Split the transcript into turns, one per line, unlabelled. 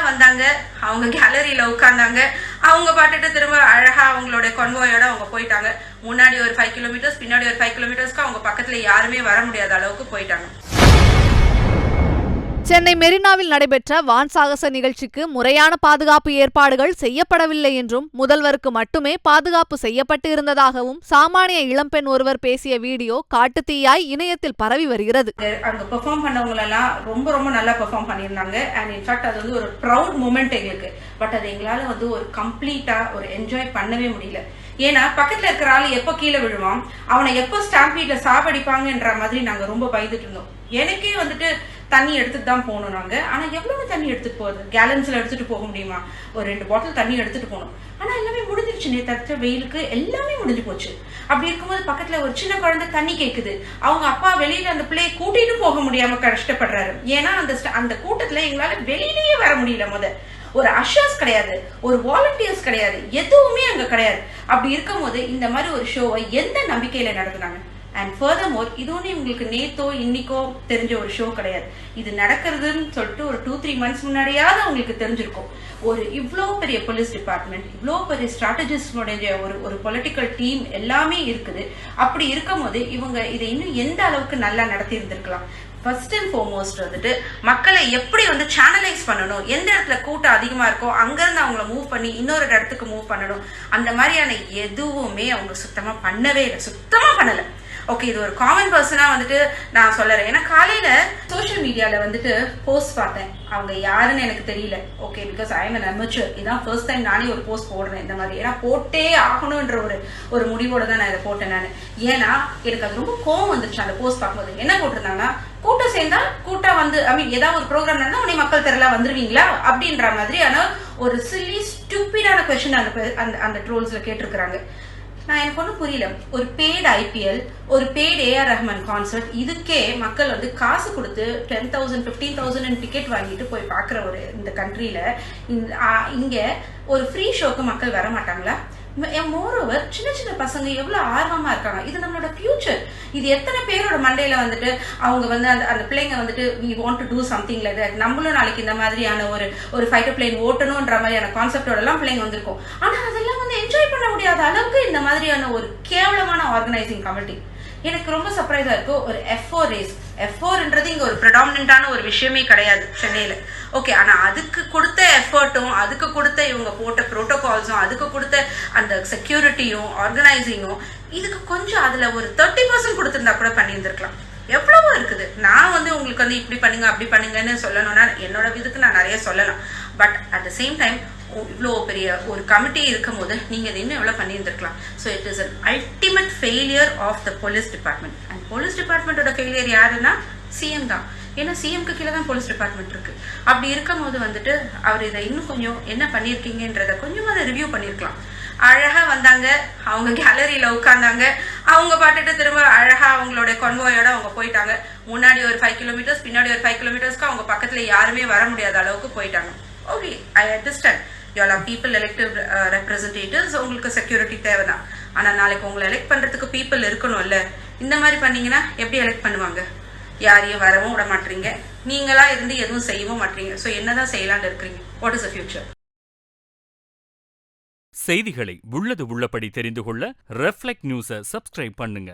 வந்தாங்க, அவங்க கேலரியில உட்கார்ந்தாங்க, அவங்க பாட்டுட்டு திரும்ப அழகா அவங்களோட கான்வாயோட அவங்க போயிட்டாங்க. முன்னாடி ஒரு 5 கிலோமீட்டர்ஸ், பின்னாடி ஒரு 5 கிலோமீட்டர்ஸ்க்கு அவங்க பக்கத்துல யாருமே வர முடியாத அளவுக்கு போயிட்டாங்க.
சென்னை மெரினாவில் நடைபெற்ற வான் சாகச நிகழ்ச்சிக்கு முறையான பாதுகாப்பு ஏற்பாடுகள் செய்யப்படவில்லை என்றும் முதல்வருக்கு மட்டுமே பாதுகாப்பு செய்யப்பட்டு இருந்ததாகவும் சாமானிய இளம்பெண் ஒருவர் பேசிய வீடியோ காட்டுத்தீயாய் இணையத்தில் பரவி வருகிறது.
அங்க பெர்ஃபார்ம் பண்ணவங்க எல்லாம் ரொம்ப ரொம்ப நல்லா பெர்ஃபார்ம் பண்ணியிருந்தாங்க. அண்ட் இன்ஃபேக்ட் அது வந்து ஒரு ப்ரௌட் மூமெண்ட் எங்களுக்கு. பட் அது எங்களால வந்து ஒரு கம்ப்ளீட்டா ஒரு என்ஜாய் பண்ணவே முடியல. ஏன்னா பக்கத்துல இருக்கிற ஆள் எப்ப கீழே விழுவான், அவனை எப்ப ஸ்டாம்பீட்ல சாவடிப்பாங்கன்ற மாதிரி நாங்க ரொம்ப பயந்துட்டு இருந்தோம். எனக்கே வந்துட்டு தண்ணி எடுத்துட்டு தான் போகணும் நாங்க. ஆனா எவ்வளவு தண்ணி எடுத்துட்டு போகுது? கேலன்ஸ்ல எடுத்துட்டு போக முடியுமா? ஒரு 2 பாட்டில் தண்ணி எடுத்துட்டு போகணும். ஆனா எல்லாமே முடிஞ்சிருச்சு. நேற்று வெயிலுக்கு எல்லாமே முடிஞ்சு போச்சு. அப்படி இருக்கும்போது பக்கத்துல ஒரு சின்ன குழந்தை தண்ணி கேக்குது. அவங்க அப்பா வெளியில அந்த பிள்ளையை கூட்டிட்டு போக முடியாம கஷ்டப்படுறாரு. ஏன்னா அந்த கூட்டத்துல எங்களால வெளியிலேயே வர முடியல. ஒரு அஷர்ஸ் கிடையாது, ஒரு வாலண்டியர்ஸ் கிடையாது, எதுவுமே அங்க கிடையாது. அப்படி இருக்கும் போது இந்த மாதிரி ஒரு ஷோவை எந்த நம்பிக்கையில நடத்துனாங்க? அண்ட் ஃபர்தர்மோர் இது ஒன்றும் உங்களுக்கு நேத்தோ இன்னைக்கோ தெரிஞ்ச ஒரு ஷோ கிடையாது. இது நடக்கிறதுன்னு சொல்லிட்டு ஒரு 2-3 months முன்னாடியாவது உங்களுக்கு தெரிஞ்சிருக்கும். ஒரு இவ்வளோ பெரிய போலீஸ் டிபார்ட்மெண்ட், இவ்வளோ பெரிய ஸ்ட்ராட்டஜிஸ்டோடைய ஒரு பொலிட்டிக்கல் டீம் எல்லாமே இருக்குது. அப்படி இருக்கும் போது இவங்க இதை இன்னும் எந்த அளவுக்கு நல்லா நடத்தி இருந்திருக்கலாம்? ஃபர்ஸ்ட் அண்ட் ஃபார்மோஸ்ட் வந்துட்டு மக்களை எப்படி வந்து சேனலைஸ் பண்ணணும், எந்த இடத்துல கூட்டம் அதிகமா இருக்கோ அங்கிருந்து அவங்கள மூவ் பண்ணி இன்னொரு இடத்துக்கு மூவ் பண்ணணும், அந்த மாதிரியான எதுவுமே அவங்க சுத்தமா பண்ணவே இல்லை, சுத்தமா பண்ணல. ஓகே, இது ஒரு காமன் பர்சனா வந்துட்டு நான் சொல்றேன். ஏன்னா காலையில சோசியல் மீடியால வந்துட்டு போஸ்ட் பார்த்தேன். அவங்க யாருன்னு எனக்கு தெரியல. Okay, because I am an amateur. இதான் ஃபர்ஸ்ட் டைம் நானே ஒரு போஸ்ட் போடுறேன் இந்த மாதிரி. ஏன்னா போட்டே ஆகணும்ன்ற ஒரு முடிவோட தான் நான் இதை போட்டேன் நான். ஏன்னா எனக்கு அது ரொம்ப கோவம் வந்துருச்சு அந்த போஸ்ட் பார்க்கும்போது. என்ன போட்டிருந்தாங்கன்னா, கூட்டம் சேர்ந்தா கூட்டம் வந்து ஏதாவது ஒரு ப்ரோக்ராம் நடந்தா உடனே மக்கள் திரளா வந்துருவீங்களா அப்படின்ற மாதிரியான ஒரு சில்லி ஸ்டூபிடான கொஸ்டின் அந்த ட்ரோல்ஸ்ல கேட்டிருக்கிறாங்க. நான் எனக்கு ஒன்றும் புரியல. ஒரு பெய்டு ஐபிஎல், ஒரு பெய்டு ஏஆர் ரஹ்மான் கான்சர்ட், இதுக்கே மக்கள் வந்து காசு கொடுத்து 10,000 15,000 டிக்கெட் வாங்கிட்டு போய் பார்க்குற ஒரு இந்த கண்ட்ரியில இங்க ஒரு ஃப்ரீ ஷோக்கு மக்கள் வர மாட்டாங்களா? மோரோவர் சின்ன சின்ன பசங்க எவ்வளவு ஆர்வமா இருக்காங்க. இது நம்மளோட ஃபியூச்சர். இது எத்தனை பேரோட மண்டையில வந்துட்டு அவங்க வந்து அந்த பிள்ளைங்க வந்துட்டு we want to do something like that, நம்மளும் நாளைக்கு இந்த மாதிரியான ஒரு ஃபைட்டர் பிளேன் ஓட்டணும்ன்ற மாதிரியான கான்செப்டோட எல்லாம் பிள்ளைங்க வந்திருக்கும். ஆனா அதெல்லாம் வந்து என்ஜாய் பண்ண முடியாத அளவுக்கு இந்த மாதிரியான ஒரு கேவலமான ஆர்கனைசிங் கமிட்டி. எனக்கு ரொம்ப சர்ப்ரைஸா இருக்கு. ஒரு F4 ரேஸ், F4ன்றது இங்க ஒரு ப்ரெடாமினன்டான ஒரு விஷயமே கிடையாது சென்னையில. ஓகே, ஆனா அதுக்கு கொடுத்த எஃபர்ட்டும், அதுக்கு கொடுத்த இவங்க போட்ட ப்ரோட்டோகால்ஸும், அதுக்கு கொடுத்த அந்த செக்யூரிட்டியும் ஆர்கனைசிங்கும், இதுக்கு கொஞ்சம் அதுல ஒரு 30% கொடுத்திருந்தா கூட பண்ணியிருந்திருக்கலாம். எவ்வளவோ இருக்குது. நான் வந்து உங்களுக்கு வந்து இப்படி பண்ணுங்க அப்படி பண்ணுங்கன்னு சொல்லணும்னா என்னோட இதுக்கு நான் நிறைய சொல்லலாம். But at the same time இவ்வளோ பெரிய ஒரு கமிட்டி இருக்கும் போது நீங்க இது இன்னும் எவ்வளவு பண்ணியிருந்திருக்கலாம். So it is an ultimate failure of the police department. And police டிபார்ட்மெண்டோட ஃபெயிலியர் யாருன்னா சிஎம் தான். ஏன்னா சிஎம்க்கு கீழே தான் போலீஸ் டிபார்ட்மெண்ட் இருக்கு. அப்படி இருக்கும் போது வந்துட்டு அவர் இதை இன்னும் கொஞ்சம் என்ன பண்ணியிருக்கீங்கன்றத கொஞ்சம் அதை ரிவ்யூ பண்ணியிருக்கலாம். அழகா வந்தாங்க, அவங்க கேலரியில உட்கார்ந்தாங்க, அவங்க பாட்டுட்டு திரும்ப அழகா அவங்களோட கான்வாயோட அவங்க போயிட்டாங்க. முன்னாடி ஒரு 5 கிலோமீட்டர்ஸ், பின்னாடி ஒரு 5 கிலோமீட்டர்ஸ்க்கு அவங்க பக்கத்துல யாருமே வர முடியாத அளவுக்கு போயிட்டாங்க. Okay, I understand. You are people elective representatives, உங்களுக்கு செக்யூரிட்டி தேவைதான். ஆனா நாளைக்கு உங்களை எலெக்ட் பண்றதுக்கு பீப்புள் இருக்கணும்ல. இந்த மாதிரி பண்ணீங்கன்னா எப்படி எலெக்ட் பண்ணுவாங்க? யாரையும் வரவும் விட மாட்டீங்க, நீங்களா இருந்து எதுவும் செய்யவும் மாட்டீங்க. ஸோ என்னதான் செய்யலான்னு இருக்கிறீங்க? What is the future?
செய்திகளை உள்ளது உள்ளபடி தெரிந்து கொள்ள ரெஃப்ளெக்ட் நியூஸை சப்ஸ்கிரைப் பண்ணுங்க.